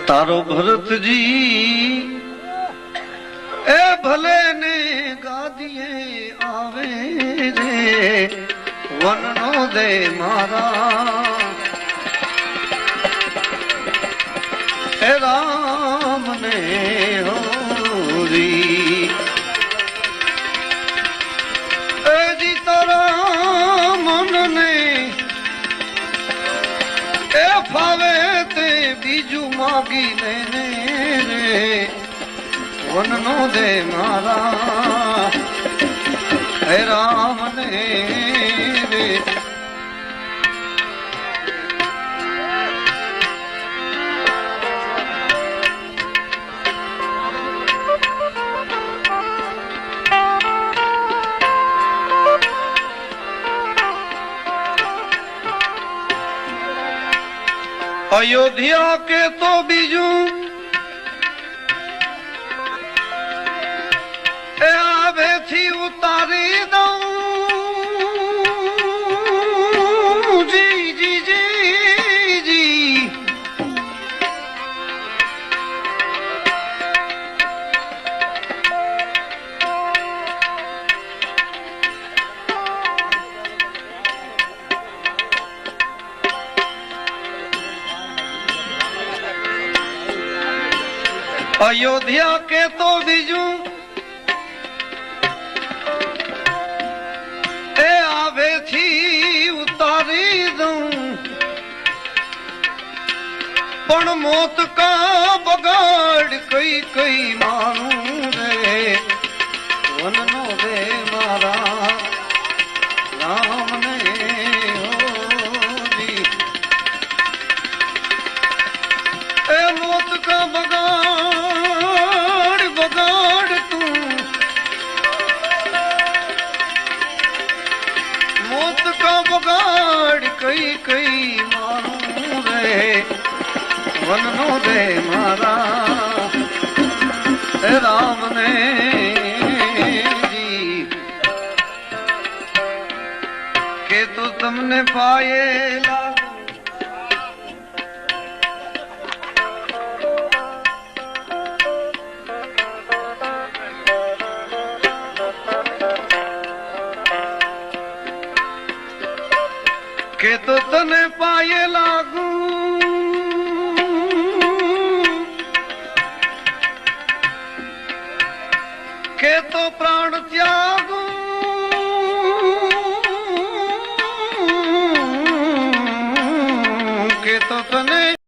तारो भरत जी ए भले ने गादिए आवे रे वन नो दे मारा ए राम ने होरी ए जी तारा मन ने ए फावे ते बीजू मागी लेने रे वन नो दे मारा हे राम ने रे अयोध्या के तो बीजू ए आवे थी उतारी दऊं जी जी जी जी अयोध्या के तो बीजू ए आवे थी उतारी दूं पण मौत का बगाड़ कई कई मानू रे वन नो दे मारा राम ने होरी ए मौत का बगाड़ बगाड़ तू मौत का बगाड़ कई कई मारू रे वन नो दे मारा ए राम ने जी के तो तुमने पाए के तो तने पाए लागू